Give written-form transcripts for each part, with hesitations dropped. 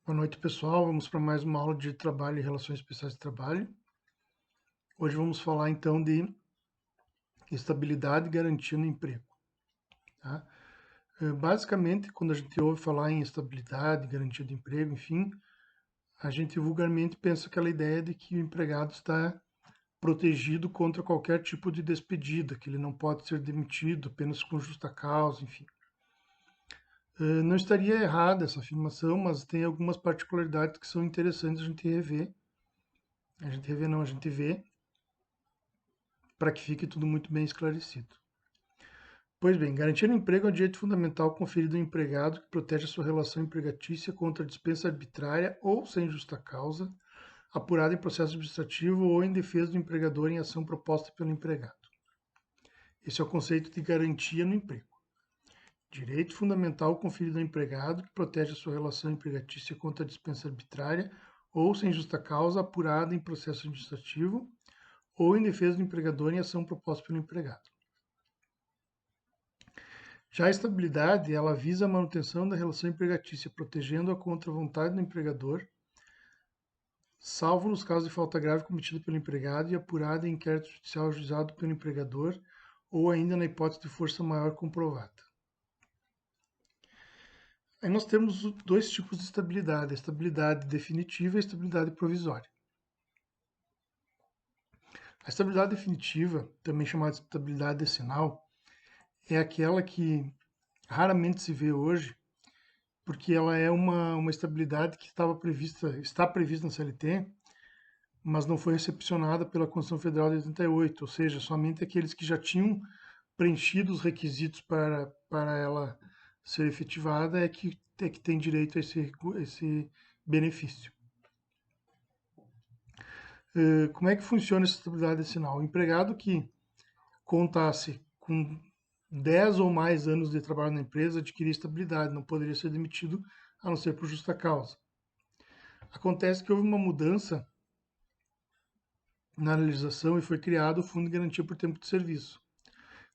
Boa noite, pessoal. Vamos para mais uma aula de trabalho e relações especiais de trabalho. Hoje vamos falar então de estabilidade e garantia no emprego. Tá? Basicamente, quando a gente ouve falar em estabilidade, garantia de emprego, enfim, a gente vulgarmente pensa aquela ideia de que o empregado está protegido contra qualquer tipo de despedida, que ele não pode ser demitido apenas com justa causa, enfim. Não estaria errada essa afirmação, mas tem algumas particularidades que são interessantes a gente rever. A gente vê, para que fique tudo muito bem esclarecido. Pois bem, garantir um emprego é um direito fundamental conferido ao empregado que protege a sua relação empregatícia contra a dispensa arbitrária ou sem justa causa, apurada em processo administrativo ou em defesa do empregador em ação proposta pelo empregado. Esse é o conceito de garantia no emprego. Direito fundamental conferido ao empregado que protege a sua relação empregatícia contra a dispensa arbitrária ou sem justa causa, apurada em processo administrativo ou em defesa do empregador em ação proposta pelo empregado. Já a estabilidade, ela visa a manutenção da relação empregatícia, protegendo-a contra a vontade do empregador, salvo nos casos de falta grave cometida pelo empregado e apurada em inquérito judicial ajuizado pelo empregador, ou ainda na hipótese de força maior comprovada. Aí nós temos dois tipos de estabilidade, a estabilidade definitiva e a estabilidade provisória. A estabilidade definitiva, também chamada de estabilidade decenal, é aquela que raramente se vê hoje, porque ela é uma estabilidade que está prevista na CLT, mas não foi recepcionada pela Constituição Federal de 88, ou seja, somente aqueles que já tinham preenchido os requisitos para ela ser efetivada é que tem direito a esse benefício. Como é que funciona essa estabilidade decenal? O empregado que contasse com 10 ou mais anos de trabalho na empresa adquiria estabilidade, não poderia ser demitido a não ser por justa causa. Acontece que houve uma mudança na legislação e foi criado o Fundo de Garantia por Tempo de Serviço.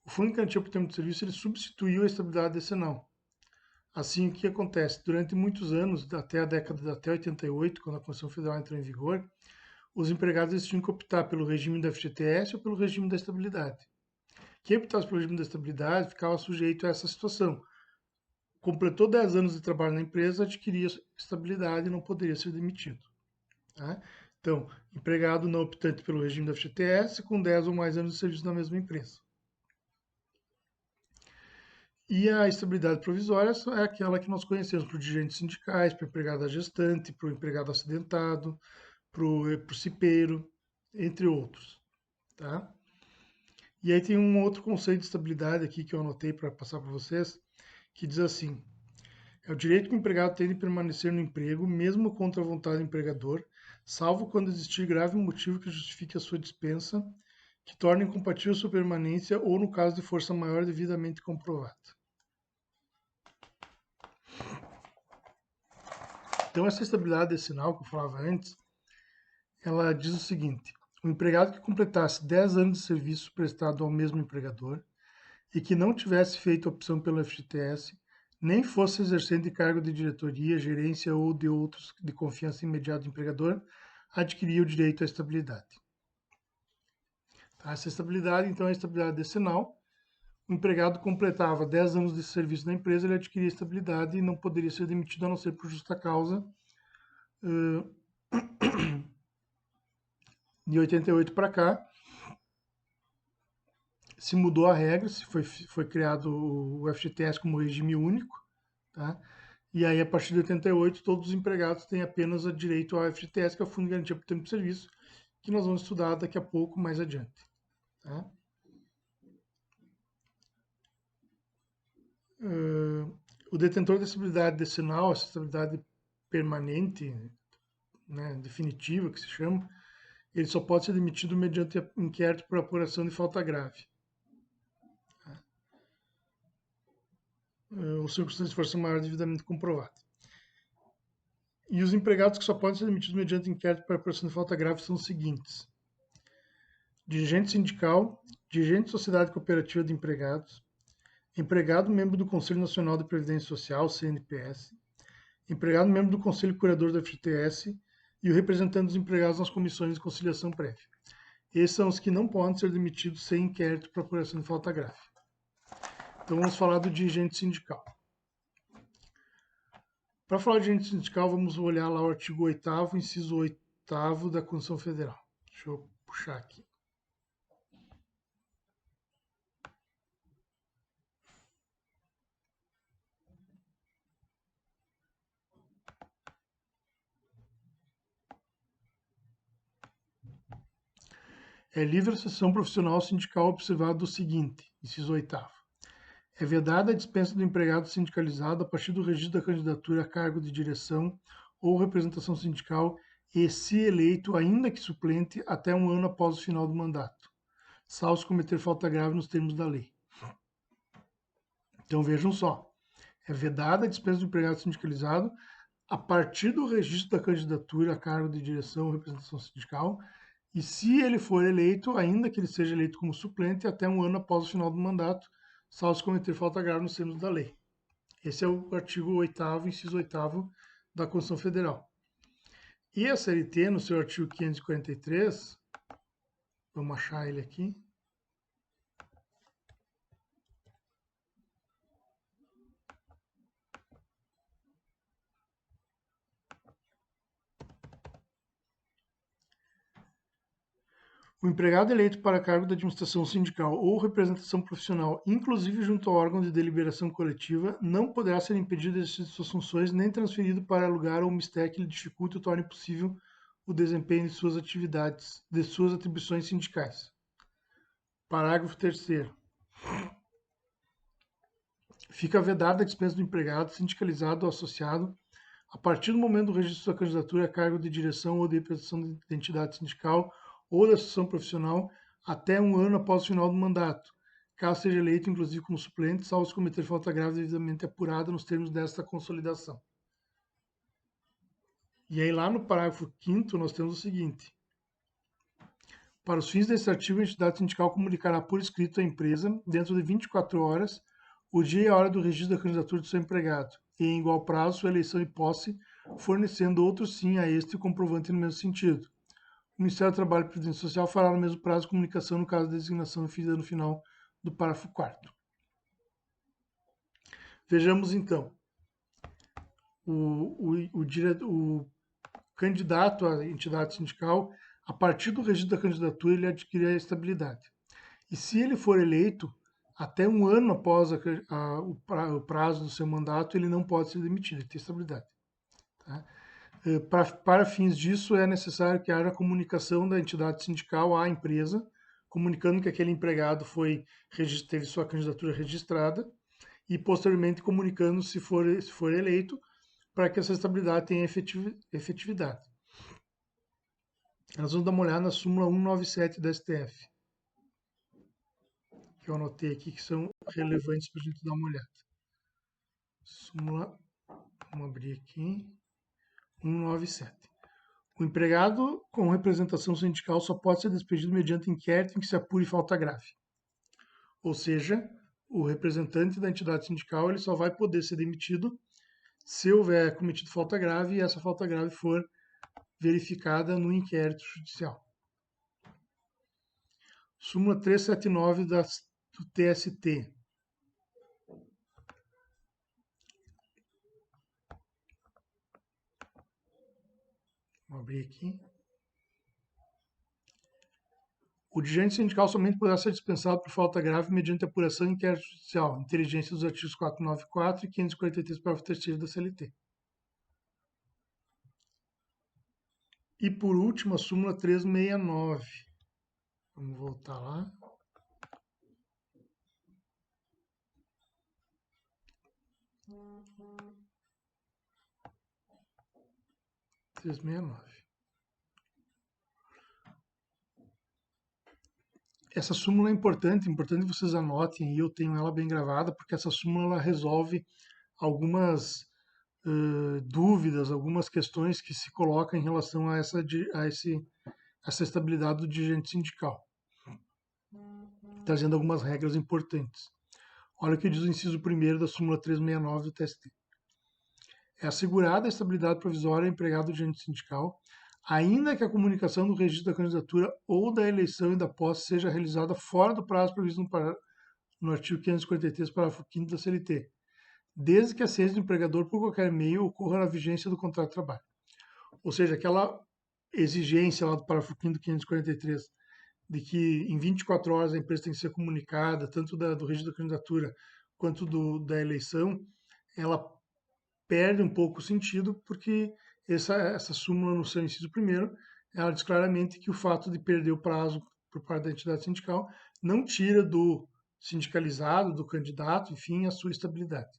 O Fundo de Garantia por Tempo de Serviço ele substituiu a estabilidade decenal. Assim, o que acontece? Durante muitos anos, até 88, quando a Constituição Federal entrou em vigor, os empregados tinham que optar pelo regime da FGTS ou pelo regime da estabilidade. Quem optasse pelo regime da estabilidade ficava sujeito a essa situação. Completou 10 anos de trabalho na empresa, adquiria estabilidade e não poderia ser demitido. Tá? Então, empregado não optante pelo regime da FGTS com 10 ou mais anos de serviço na mesma empresa. E a estabilidade provisória é aquela que nós conhecemos para os dirigentes sindicais, para o empregado gestante, para o empregado acidentado, para o cipeiro, entre outros. Tá? E aí tem um outro conceito de estabilidade aqui que eu anotei para passar para vocês, que diz assim: é o direito que o empregado tem de permanecer no emprego, mesmo contra a vontade do empregador, salvo quando existir grave motivo que justifique a sua dispensa, que torne incompatível sua permanência ou no caso de força maior devidamente comprovada. Então, essa estabilidade decenal que eu falava antes, ela diz o seguinte: o empregado que completasse 10 anos de serviço prestado ao mesmo empregador e que não tivesse feito opção pelo FGTS, nem fosse exercendo de cargo de diretoria, gerência ou de outros de confiança imediata do empregador, adquiria o direito à estabilidade. Tá? Essa estabilidade, então, é a estabilidade decenal. O empregado completava 10 anos de serviço na empresa, ele adquiria estabilidade e não poderia ser demitido a não ser por justa causa. De 88 para cá, se mudou a regra, foi criado o FGTS como regime único, tá? E aí, a partir de 88, todos os empregados têm apenas o direito ao FGTS, que é o Fundo de Garantia por Tempo de Serviço, que nós vamos estudar daqui a pouco, mais adiante. Tá? O detentor da estabilidade decenal, essa estabilidade permanente, né, definitiva, que se chama, ele só pode ser demitido mediante inquérito por apuração de falta grave. Ou circunstância de força maior devidamente comprovada. E os empregados que só podem ser demitidos mediante inquérito por apuração de falta grave são os seguintes: dirigente sindical, dirigente de sociedade cooperativa de empregados, empregado membro do Conselho Nacional de Previdência Social, CNPS, empregado membro do Conselho Curador da FGTS e o representante dos empregados nas comissões de conciliação prévia. Esses são os que não podem ser demitidos sem inquérito para apuração de falta grave. Então vamos falar do dirigente sindical. Para falar de dirigente sindical, vamos olhar lá o artigo 8º, inciso 8º da Constituição Federal. Deixa eu puxar aqui. É livre associação profissional sindical observado o seguinte, inciso 8º. É vedada a dispensa do empregado sindicalizado a partir do registro da candidatura a cargo de direção ou representação sindical e, se eleito, ainda que suplente, até um ano após o final do mandato, salvo se cometer falta grave nos termos da lei. Então vejam só, é vedada a dispensa do empregado sindicalizado a partir do registro da candidatura a cargo de direção ou representação sindical e, se ele for eleito, ainda que ele seja eleito como suplente, até um ano após o final do mandato, salvo se cometer falta grave nos termos da lei. Esse é o artigo 8º, inciso 8º da Constituição Federal. E a CLT, no seu artigo 543, vamos achar ele aqui. O empregado eleito para cargo da administração sindical ou representação profissional, inclusive junto ao órgão de deliberação coletiva, não poderá ser impedido de exercer suas funções nem transferido para lugar ou mistério que lhe dificulte ou torne impossível o desempenho de suas atividades, de suas atribuições sindicais. Parágrafo 3º. Fica vedada a dispensa do empregado sindicalizado ou associado a partir do momento do registro de sua candidatura a cargo de direção ou de representação de entidade sindical ou da associação profissional até um ano após o final do mandato, caso seja eleito, inclusive como suplente, salvo se cometer falta grave devidamente apurada nos termos desta consolidação. E aí lá no parágrafo 5º nós temos o seguinte: para os fins desse artigo, a entidade sindical comunicará por escrito à empresa, dentro de 24 horas, o dia e a hora do registro da candidatura do seu empregado, e em igual prazo sua eleição e posse, fornecendo outro sim a este comprovante no mesmo sentido. O Ministério do Trabalho e Previdência Social fará no mesmo prazo comunicação no caso da designação definida no final do parágrafo 4º. Vejamos então. O candidato à entidade sindical, a partir do registro da candidatura, ele adquire a estabilidade. E se ele for eleito, até um ano após o prazo do seu mandato, ele não pode ser demitido, ele tem estabilidade. Tá? Para fins disso, é necessário que haja comunicação da entidade sindical à empresa, comunicando que aquele empregado teve sua candidatura registrada e, posteriormente, comunicando se for eleito, para que essa estabilidade tenha efetividade. Nós vamos dar uma olhada na súmula 197 da STF, que eu anotei aqui, que são relevantes para a gente dar uma olhada. Súmula, vamos abrir aqui, 197. O empregado com representação sindical só pode ser despedido mediante inquérito em que se apure falta grave. Ou seja, o representante da entidade sindical ele só vai poder ser demitido se houver cometido falta grave e essa falta grave for verificada no inquérito judicial. Súmula 379 do TST. Vou abrir aqui. O dirigente sindical somente poderá ser dispensado por falta grave mediante apuração em inquérito judicial, inteligência dos artigos 494 e 543, parágrafo 3º da CLT. E por último, a súmula 369. Vamos voltar lá. Essa súmula é importante que vocês anotem, e eu tenho ela bem gravada, porque essa súmula ela resolve algumas dúvidas, algumas questões que se colocam em relação a essa estabilidade do dirigente sindical, trazendo algumas regras importantes. Olha o que diz o inciso 1º da súmula 369 do TST. É assegurada a estabilidade provisória ao empregado dirigente sindical, ainda que a comunicação do registro da candidatura ou da eleição e da posse seja realizada fora do prazo previsto no artigo 543, parágrafo 5º da CLT, desde que a ciência do empregador por qualquer meio ocorra na vigência do contrato de trabalho. Ou seja, aquela exigência lá do parágrafo 5º do 543, de que em 24 horas a empresa tem que ser comunicada, tanto do registro da candidatura quanto da eleição, ela perde um pouco o sentido, porque essa súmula no seu inciso primeiro, ela diz claramente que o fato de perder o prazo por parte da entidade sindical não tira do sindicalizado, do candidato, enfim, a sua estabilidade.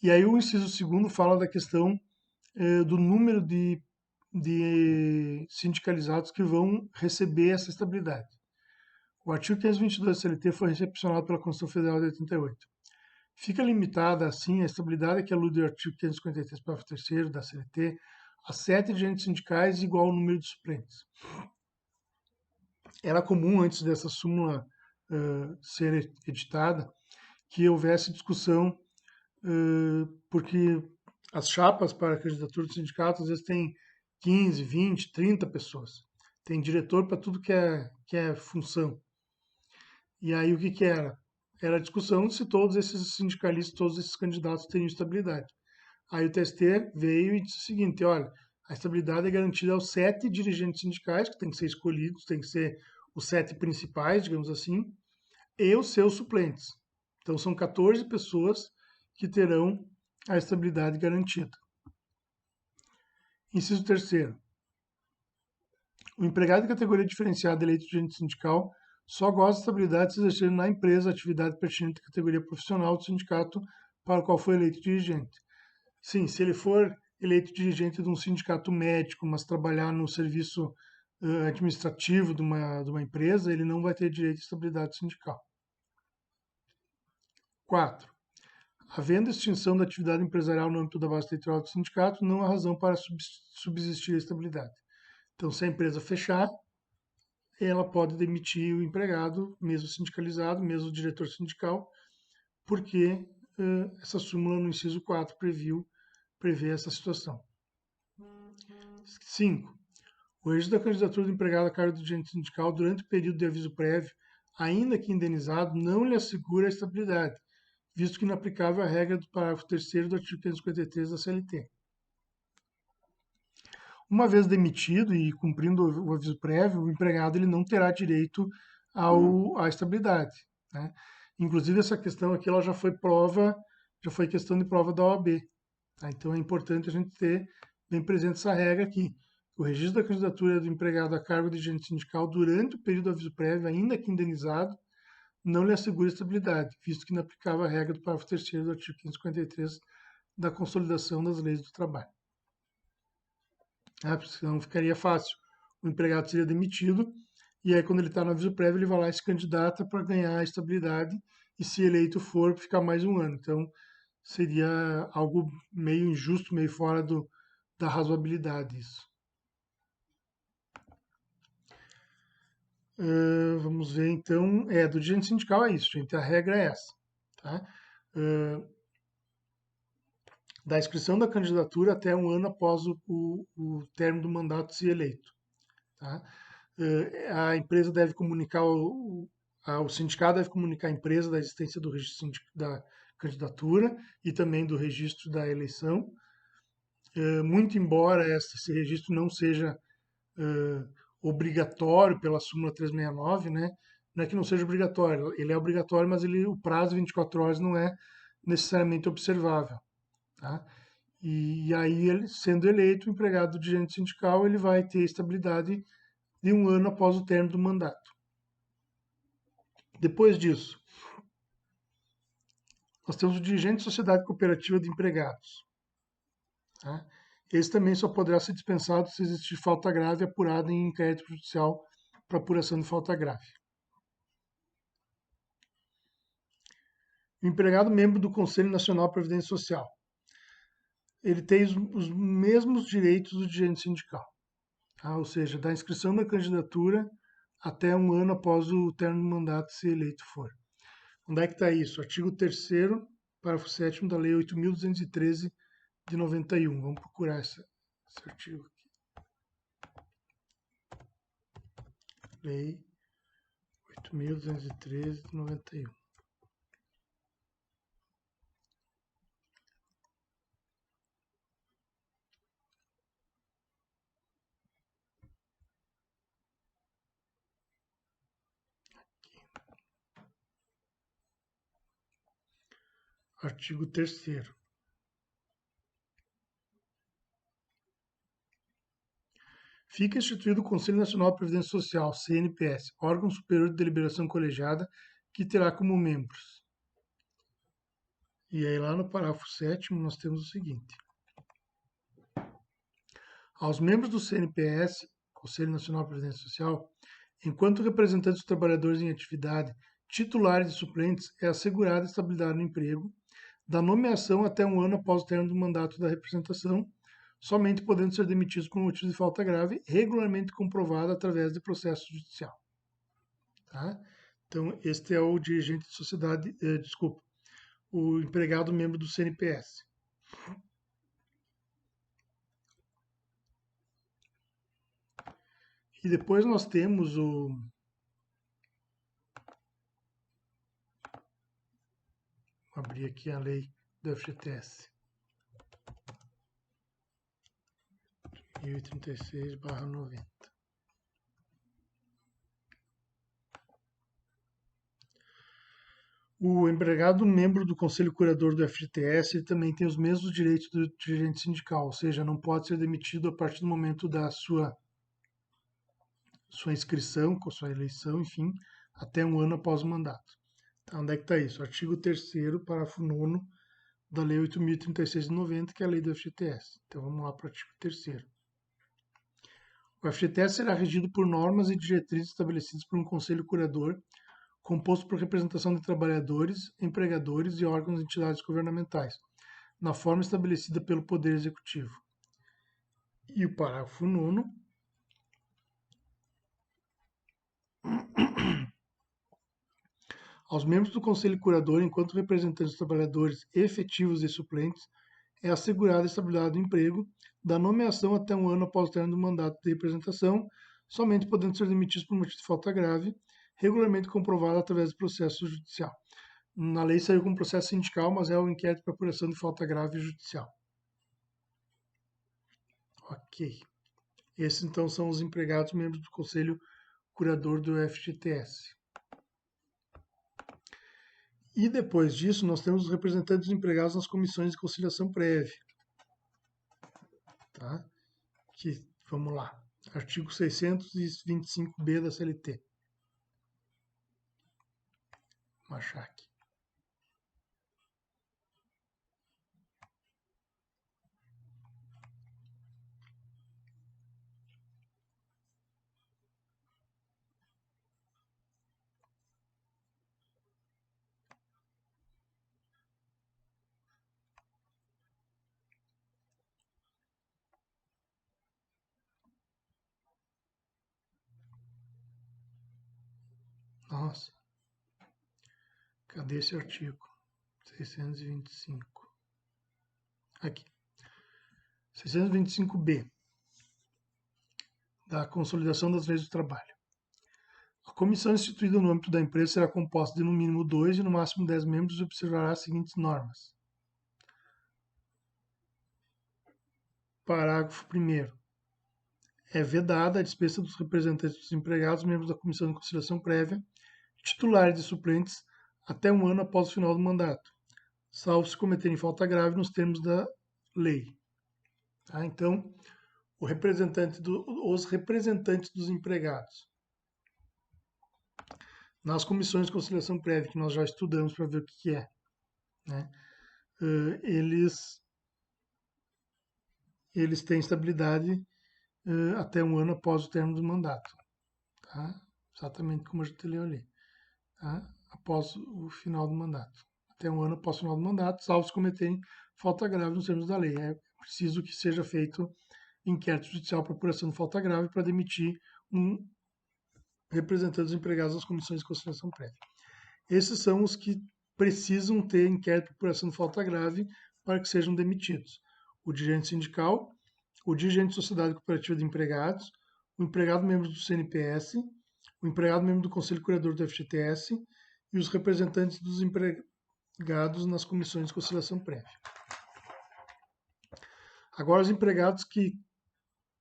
E aí o inciso segundo fala da questão do número de sindicalizados que vão receber essa estabilidade. O artigo 522 da CLT foi recepcionado pela Constituição Federal de 88. Fica limitada, assim, a estabilidade que alude ao artigo 553, parágrafo 3º da CLT, a 7 dirigentes sindicais igual ao número de suplentes. Era comum, antes dessa súmula ser editada, que houvesse discussão, porque as chapas para a candidatura do sindicato às vezes tem 15, 20, 30 pessoas. Tem diretor para tudo que é função. E aí o que era? Era a discussão se todos esses sindicalistas, todos esses candidatos teriam estabilidade. Aí o TST veio e disse o seguinte, olha, a estabilidade é garantida aos 7 dirigentes sindicais, que têm que ser escolhidos, tem que ser os 7 principais, digamos assim, e os seus suplentes. Então são 14 pessoas que terão a estabilidade garantida. Inciso terceiro. O empregado de categoria diferenciada eleito dirigente sindical só goza de estabilidade se exercer na empresa a atividade pertinente à categoria profissional do sindicato para o qual foi eleito dirigente. Sim, se ele for eleito dirigente de um sindicato médico, mas trabalhar no serviço administrativo de uma empresa, ele não vai ter direito à estabilidade sindical. 4. Havendo extinção da atividade empresarial no âmbito da base territorial do sindicato, não há razão para subsistir a estabilidade. Então, se a empresa fechar, ela pode demitir o empregado, mesmo sindicalizado, mesmo o diretor sindical, porque essa súmula no inciso 4 prevê essa situação. 5. O registro da candidatura do empregado a cargo do dirigente sindical durante o período de aviso prévio, ainda que indenizado, não lhe assegura a estabilidade, visto que inaplicável a regra do parágrafo 3º do artigo 553 da CLT. Uma vez demitido e cumprindo o aviso prévio, o empregado ele não terá direito à estabilidade, né? Inclusive essa questão aqui ela já foi questão de prova da OAB. Tá? Então é importante a gente ter bem presente essa regra aqui. O registro da candidatura do empregado a cargo de dirigente sindical durante o período do aviso prévio, ainda que indenizado, não lhe assegura estabilidade, visto que não aplicava a regra do parágrafo 3º do artigo 553 da Consolidação das Leis do Trabalho. Porque senão ficaria fácil. O empregado seria demitido, e aí quando ele está no aviso prévio, ele vai lá e se candidata para ganhar a estabilidade, e se eleito for, ficar mais um ano. Então, seria algo meio injusto, meio fora da razoabilidade isso. Vamos ver então, do dirigente sindical é isso, gente, a regra é essa. Tá? Da inscrição da candidatura até um ano após o término do mandato se eleito. Tá? A empresa deve comunicar, o sindicato deve comunicar à empresa da existência do registro da candidatura e também do registro da eleição. Muito embora esse registro não seja obrigatório pela súmula 369, né? Não é que não seja obrigatório, ele é obrigatório, mas o prazo de 24 horas não é necessariamente observável. Tá? E aí, ele, sendo eleito, o empregado do dirigente sindical ele vai ter estabilidade de um ano após o término do mandato. Depois disso, nós temos o dirigente de sociedade cooperativa de empregados. Tá? Esse também só poderá ser dispensado se existir falta grave apurada em inquérito judicial para apuração de falta grave. O empregado membro do Conselho Nacional de Previdência Social. Ele tem os mesmos direitos do dirigente sindical. Tá? Ou seja, da inscrição da candidatura até um ano após o término do mandato, se eleito for. Onde é que está isso? Artigo 3º parágrafo 7º da Lei 8.213 de 91. Vamos procurar esse artigo aqui. Lei 8.213 de 91. Artigo 3º. Fica instituído o Conselho Nacional de Previdência Social, CNPS, órgão superior de deliberação colegiada, que terá como membros. E aí lá no parágrafo 7º nós temos o seguinte. Aos membros do CNPS, Conselho Nacional de Previdência Social, enquanto representantes dos trabalhadores em atividade, titulares e suplentes, é assegurada a estabilidade no emprego, da nomeação até um ano após o término do mandato da representação, somente podendo ser demitidos por motivo de falta grave, regularmente comprovada através de processo judicial. Tá? Então, este é o dirigente de sociedade, o empregado membro do CNPS. E depois nós temos o... Vou abrir aqui a lei do FGTS. 1036/90. O empregado membro do Conselho Curador do FGTS ele também tem os mesmos direitos do dirigente sindical, ou seja, não pode ser demitido a partir do momento da sua inscrição, com sua eleição, enfim, até um ano após o mandato. Então, onde é que está isso? Artigo 3º, parágrafo 9º da Lei 8.036 de 90, que é a lei do FGTS. Então, vamos lá para o artigo 3º. O FGTS será regido por normas e diretrizes estabelecidas por um conselho curador, composto por representação de trabalhadores, empregadores e órgãos e entidades governamentais, na forma estabelecida pelo Poder Executivo. E o parágrafo 9º. Aos membros do Conselho Curador, enquanto representantes dos trabalhadores efetivos e suplentes, é assegurada a estabilidade do emprego, da nomeação até um ano após o término do mandato de representação, somente podendo ser demitidos por motivo de falta grave, regularmente comprovado através do processo judicial. Na lei saiu com processo sindical, mas é o inquérito para apuração de falta grave judicial. Ok. Esses, então, são os empregados membros do Conselho Curador do FGTS. E depois disso, nós temos os representantes dos empregados nas comissões de conciliação prévia. Tá? Que, vamos lá. Artigo 625b da CLT. Vou achar aqui. Nossa. Cadê esse artigo? 625. Aqui. 625b. Da Consolidação das Leis do Trabalho. A comissão instituída no âmbito da empresa será composta de no mínimo 2 e no máximo 10 membros e observará as seguintes normas. Parágrafo 1º. É vedada a dispensa dos representantes dos empregados, membros da comissão de conciliação prévia, titulares e suplentes, até um ano após o final do mandato, salvo se cometerem falta grave nos termos da lei. Tá? Então, os representantes dos empregados. Nas comissões de conciliação prévia, que nós já estudamos para ver o que é, né? Eles têm estabilidade até um ano após o término do mandato. Tá? Exatamente como a gente leu ali. Tá? Após o final do mandato. Até um ano após o final do mandato, salvo se cometerem falta grave nos termos da lei. É preciso que seja feito inquérito judicial para apuração de falta grave para demitir um representante dos empregados das comissões de conciliação prévia. Esses são os que precisam ter inquérito por apuração de falta grave para que sejam demitidos. O dirigente sindical, o dirigente de sociedade cooperativa de empregados, o empregado membro do CNPS, o empregado membro do Conselho Curador do FGTS e os representantes dos empregados nas comissões de conciliação prévia. Agora, os empregados que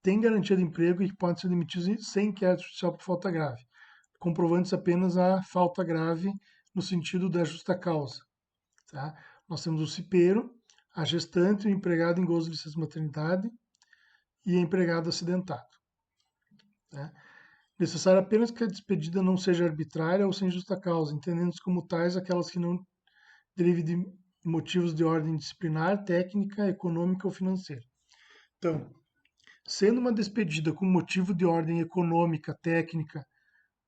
têm garantia de emprego e que podem ser demitidos sem inquérito judicial por falta grave, comprovantes apenas a falta grave no sentido da justa causa. Tá? Nós temos o cipeiro, a gestante, o empregado em gozo de licença maternidade e o empregado acidentado. Tá? Necessário apenas que a despedida não seja arbitrária ou sem justa causa, entendendo-se como tais aquelas que não derivem de motivos de ordem disciplinar, técnica, econômica ou financeira. Então, sendo uma despedida com motivo de ordem econômica, técnica,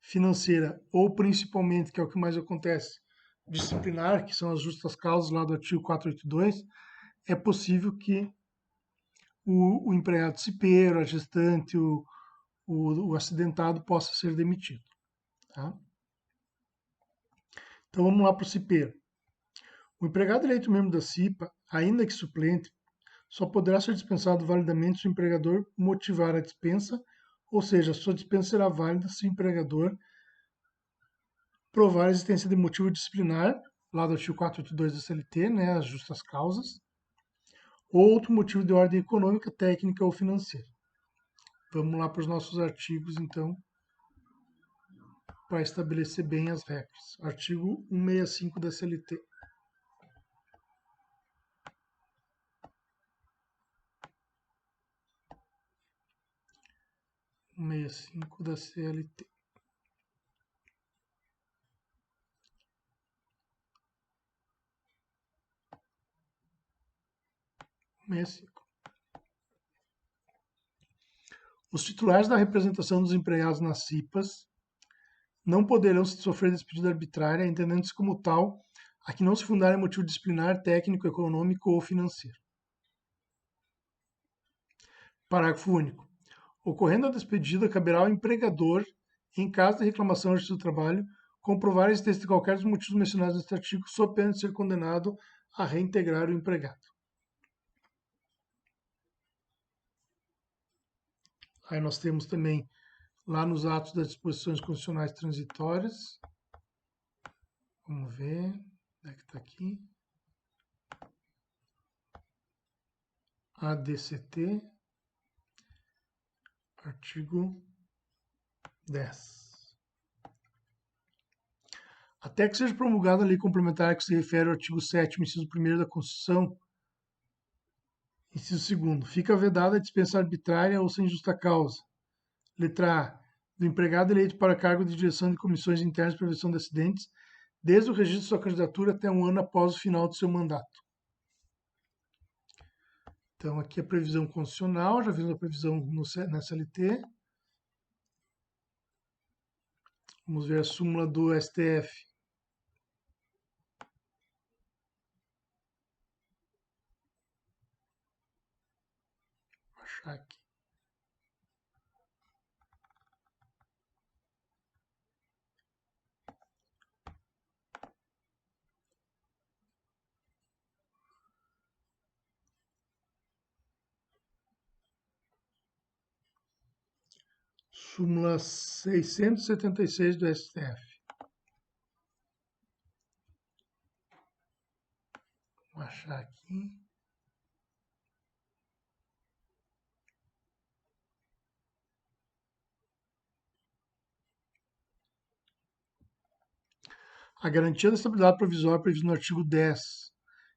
financeira ou principalmente, que é o que mais acontece, disciplinar, que são as justas causas lá do artigo 482, é possível que o empregado cipeiro, a gestante, o acidentado possa ser demitido. Tá? Então vamos lá para o cipeiro. O empregado eleito membro da CIPA, ainda que suplente, só poderá ser dispensado validamente se o empregador motivar a dispensa, ou seja, a sua dispensa será válida se o empregador provar a existência de motivo disciplinar, lá do artigo 482 da CLT, né, as justas causas, ou outro motivo de ordem econômica, técnica ou financeira. Vamos lá para os nossos artigos, então, para estabelecer bem as regras. Artigo 165 da CLT. 165 da CLT. 165. Os titulares da representação dos empregados nas CIPAs não poderão sofrer despedida arbitrária, entendendo-se como tal a que não se fundar em motivo disciplinar, técnico, econômico ou financeiro. Parágrafo único. Ocorrendo a despedida, caberá ao empregador, em caso de reclamação à Justiça do Trabalho, comprovar a existência de qualquer dos motivos mencionados neste artigo, sob pena de ser condenado a reintegrar o empregado. Aí nós temos também lá nos atos das disposições constitucionais transitórias. Vamos ver, onde é que está aqui? ADCT, artigo 10. Até que seja promulgada a lei complementar que se refere ao artigo 7º, inciso 1º da Constituição, inciso 2º, fica vedada a dispensa arbitrária ou sem justa causa. Letra A. Do empregado eleito para cargo de direção de comissões internas de prevenção de acidentes, desde o registro de sua candidatura até um ano após o final do seu mandato. Então, aqui a previsão constitucional, já vimos a previsão na CLT. Vamos ver a súmula do STF. Vou achar aqui. Súmula 676 do STF. Vou achar aqui. A garantia da estabilidade provisória prevista no artigo 10,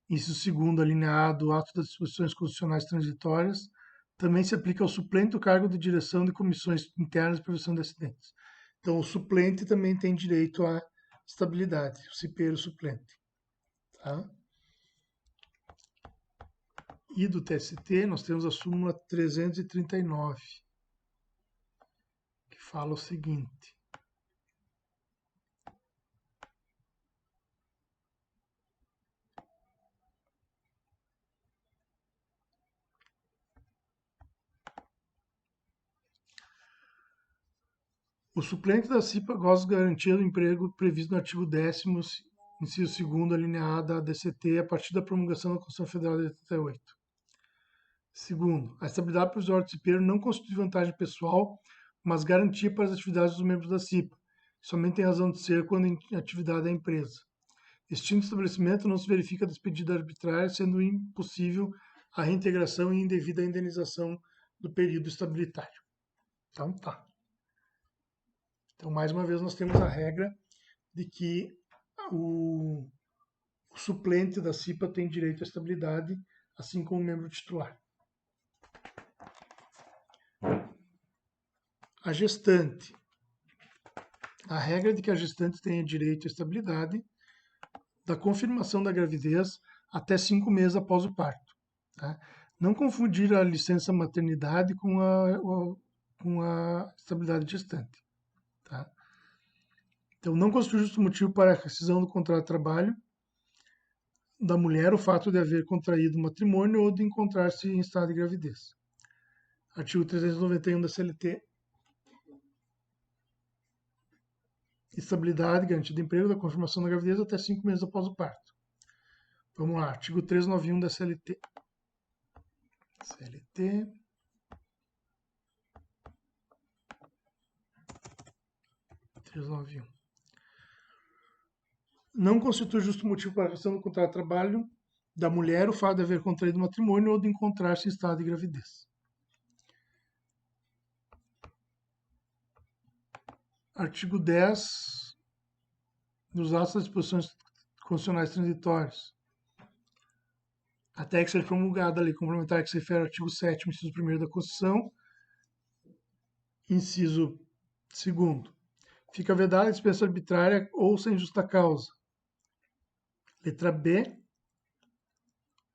inciso 2º, alineado, ato das disposições constitucionais transitórias, também se aplica ao suplente do cargo de direção de comissões internas de prevenção de acidentes. Então, o suplente também tem direito à estabilidade, o cipeiro suplente. Tá? E do TST, nós temos a súmula 339, que fala o seguinte. O suplente da CIPA goza de garantia do emprego previsto no artigo 10º, inciso 2º, a linha A da DCT, a partir da promulgação da Constituição Federal de 88. Segundo, a estabilidade provisória do CIPeiro não constitui vantagem pessoal, mas garantia para as atividades dos membros da CIPA. Somente tem razão de ser quando em atividade da empresa. Extinto o estabelecimento, não se verifica despedida arbitrária, sendo impossível a reintegração e indevida indenização do período estabilitário. Então, tá. Então, mais uma vez, nós temos a regra de que o suplente da CIPA tem direito à estabilidade, assim como o membro titular. A gestante. A regra de que a gestante tenha direito à estabilidade da confirmação da gravidez até 5 meses após o parto. Tá? Não confundir a licença maternidade com a estabilidade gestante. Tá? Então, não constitui justo motivo para a rescisão do contrato de trabalho da mulher o fato de haver contraído matrimônio ou de encontrar-se em estado de gravidez. Artigo 391 da CLT. Estabilidade, garantia de emprego da confirmação da gravidez até 5 meses após o parto. Vamos lá, artigo 391 da CLT. CLT. Não constitui justo motivo para a rescisão do contrato de trabalho da mulher o fato de haver contraído matrimônio ou de encontrar-se em estado de gravidez. Artigo 10 dos atos das disposições constitucionais transitórias. Até que seja promulgada a lei complementar que se refere ao artigo 7º, inciso 1º da Constituição, inciso 2º. Fica vedada a dispensa arbitrária ou sem justa causa. Letra B.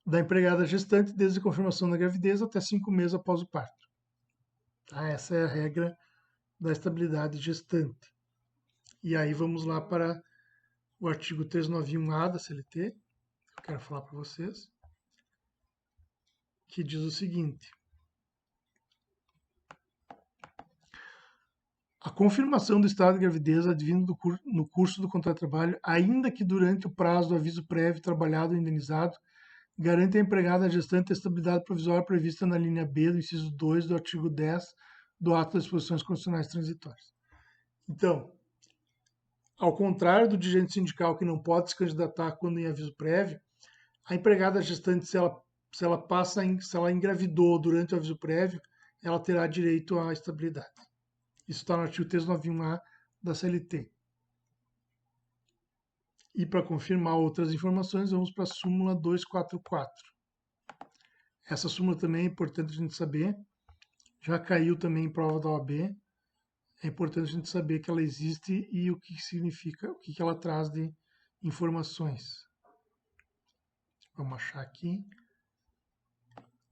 Da empregada gestante desde a confirmação da gravidez até 5 meses após o parto. Tá? Essa é a regra da estabilidade gestante. E aí vamos lá para o artigo 391-A da CLT, que eu quero falar para vocês, que diz o seguinte: a confirmação do estado de gravidez advindo no curso do contrato de trabalho, ainda que durante o prazo do aviso prévio trabalhado ou indenizado, garante à empregada gestante a estabilidade provisória prevista na linha B do inciso 2 do artigo 10 do ato das disposições constitucionais transitórias. Então, ao contrário do dirigente sindical que não pode se candidatar quando em aviso prévio, a empregada gestante, se ela engravidou durante o aviso prévio, ela terá direito à estabilidade. Isso está no artigo 391-A da CLT. E para confirmar outras informações, vamos para a súmula 244. Essa súmula também é importante a gente saber. Já caiu também em prova da OAB. É importante a gente saber que ela existe e o que significa, o que ela traz de informações. Vamos achar aqui.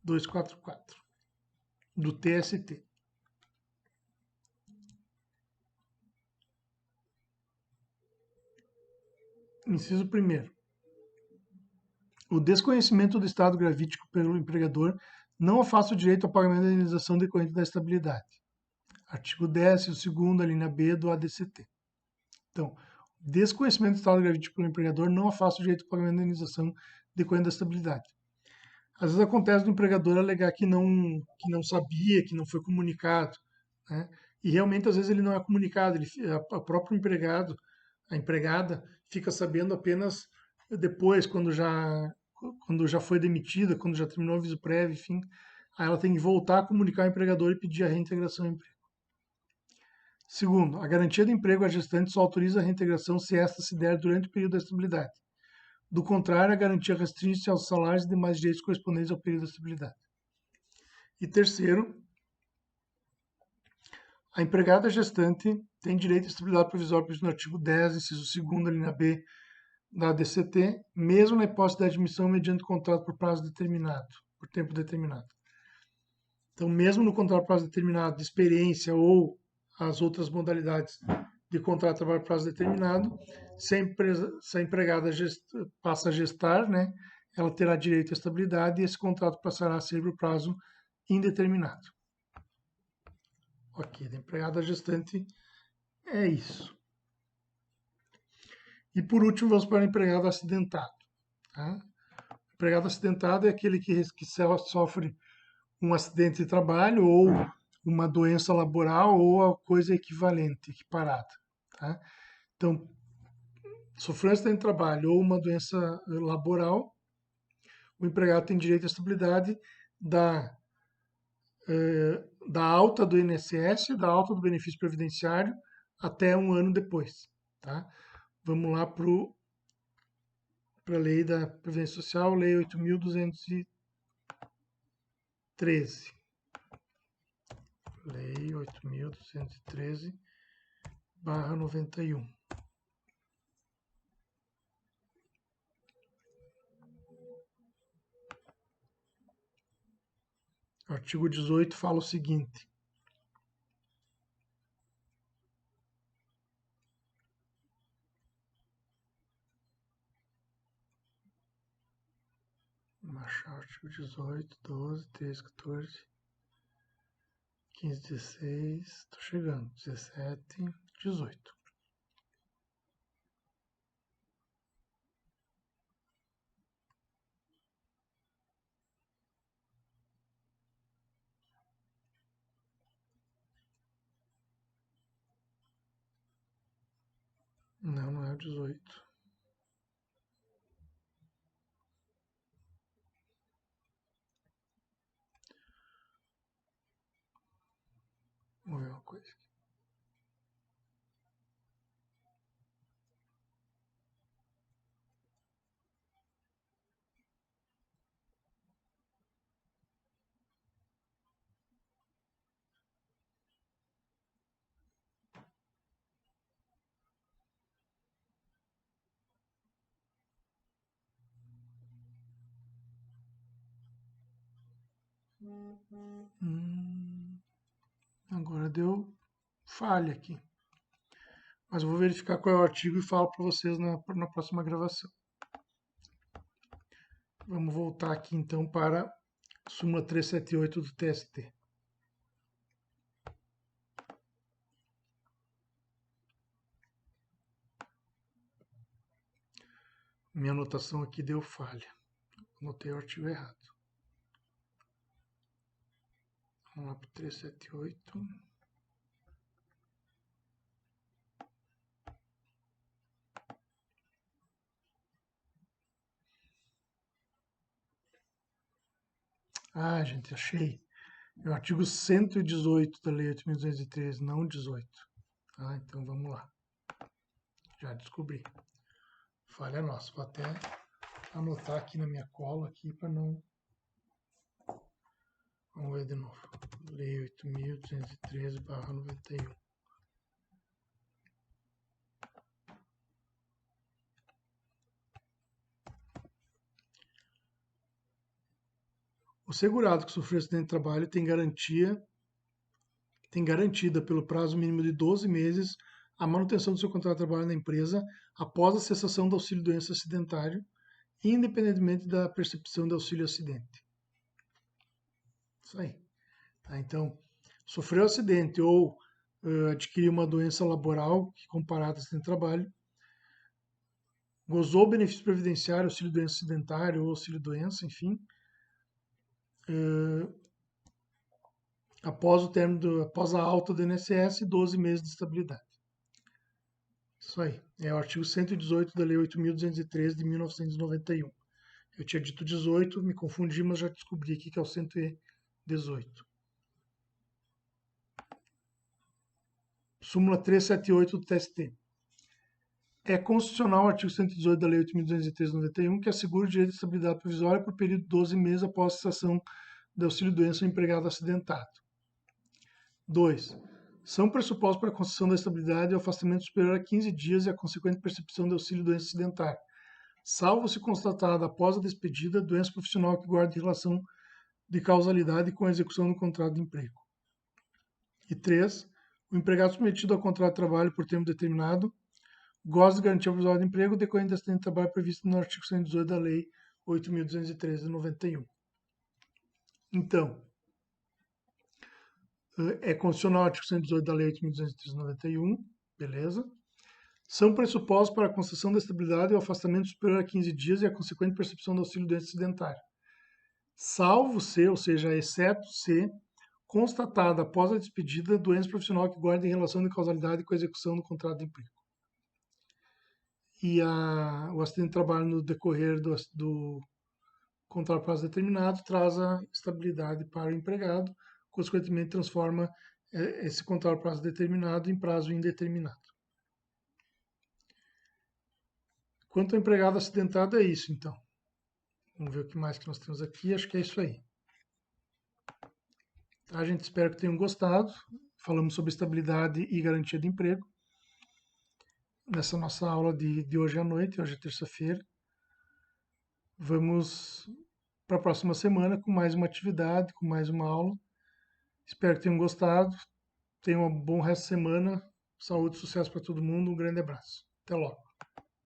244. Do TST. Inciso 1º. O desconhecimento do estado gravídico pelo empregador não afasta o direito ao pagamento da indenização decorrente da estabilidade. Artigo 10º, 2º, a linha B do ADCT. Então, desconhecimento do estado gravídico pelo empregador não afasta o direito ao pagamento da indenização decorrente da estabilidade. Às vezes acontece do empregador alegar que não sabia, que não foi comunicado, né? E realmente às vezes ele não é comunicado, o próprio empregado, a empregada, fica sabendo apenas depois, quando já foi demitida, quando já terminou o aviso prévio, enfim, aí ela tem que voltar a comunicar ao empregador e pedir a reintegração ao emprego. Segundo, a garantia do emprego à gestante só autoriza a reintegração se esta se der durante o período da estabilidade. Do contrário, a garantia restringe-se aos salários e demais direitos correspondentes ao período da estabilidade. E terceiro, a empregada gestante tem direito à estabilidade provisória previsto no artigo 10, inciso 2º, linha B da ADCT, mesmo na hipótese da admissão mediante contrato por prazo determinado, por tempo determinado. Então, mesmo no contrato por prazo determinado de experiência ou as outras modalidades de contrato de trabalho por prazo determinado, se a empregada passa a gestar, né, ela terá direito à estabilidade e esse contrato passará a ser por prazo indeterminado. Ok, da empregada gestante é isso. E por último, vamos para o empregado acidentado. Tá? O empregado acidentado é aquele que sofre um acidente de trabalho ou uma doença laboral ou a coisa equivalente, equiparada. Tá? Então, sofreu um acidente de trabalho ou uma doença laboral, o empregado tem direito à estabilidade da, da alta do INSS, da alta do benefício previdenciário, até um ano depois. Tá? Vamos lá para a lei da Previdência Social, lei 8.213. Lei 8.213/91. O artigo 18 fala o seguinte: vamos achar o artigo 18, 12, 13, 14, 15, 16, estou chegando, 17, 18. Não, não é o 18. Vamos ver uma coisa aqui. Agora deu falha aqui. Mas eu vou verificar qual é o artigo e falo para vocês na próxima gravação. Vamos voltar aqui então para a súmula 378 do TST. Minha anotação aqui deu falha. Anotei o artigo errado. Vamos lá para o 378. Ah, gente, achei. É o artigo 118 da Lei 8.213, não 18. Ah, então vamos lá. Já descobri. Falha nossa. Vou até anotar aqui na minha cola aqui para não... Vamos ver de novo. Lei 8.213/91. O segurado que sofreu acidente de trabalho tem garantida pelo prazo mínimo de 12 meses a manutenção do seu contrato de trabalho na empresa após a cessação do auxílio-doença acidentário, independentemente da percepção do auxílio-acidente. Isso aí. Tá? Então, sofreu acidente ou adquiriu uma doença laboral que comparada a acidente de trabalho, gozou benefício previdenciário, auxílio-doença acidentário ou auxílio-doença, enfim, após a alta do INSS, 12 meses de estabilidade. Isso aí. É o artigo 118 da Lei 8.213 de 1991. Eu tinha dito 18, me confundi, mas já descobri aqui que é o 118. Súmula 378 do TST. É constitucional o artigo 118 da Lei 8.213 de 91, que assegura o direito de estabilidade provisória por período de 12 meses após a cessação do auxílio-doença ao empregado acidentado. 2. São pressupostos para a concessão da estabilidade o afastamento superior a 15 dias e a consequente percepção de auxílio-doença acidentária, salvo se constatada após a despedida doença profissional que guarde relação de causalidade com a execução do contrato de emprego. E 3. O empregado submetido ao contrato de trabalho por tempo determinado goza de garantia provisória de emprego decorrente do acidente de trabalho previsto no artigo 118 da Lei 8.213 de 91. Então, é constitucional o artigo 118 da Lei 8.213 de 91, beleza? são pressupostos para a concessão da estabilidade e o afastamento superior a 15 dias e a consequente percepção do auxílio doença acidentário, salvo se, ou seja, exceto se, constatada após a despedida, doença profissional que guarde relação de causalidade com a execução do contrato de emprego. E o acidente de trabalho no decorrer do contrato a prazo determinado traz a estabilidade para o empregado, consequentemente transforma esse contrato a prazo determinado em prazo indeterminado. Quanto ao empregado acidentado, é isso, então. Vamos ver o que mais que nós temos aqui. Acho que é isso aí. A gente espera que tenham gostado. Falamos sobre estabilidade e garantia de emprego nessa nossa aula de hoje à noite. Hoje é terça-feira. Vamos para a próxima semana com mais uma atividade, com mais uma aula. Espero que tenham gostado. Tenham um bom resto de semana. Saúde e sucesso para todo mundo. Um grande abraço. Até logo.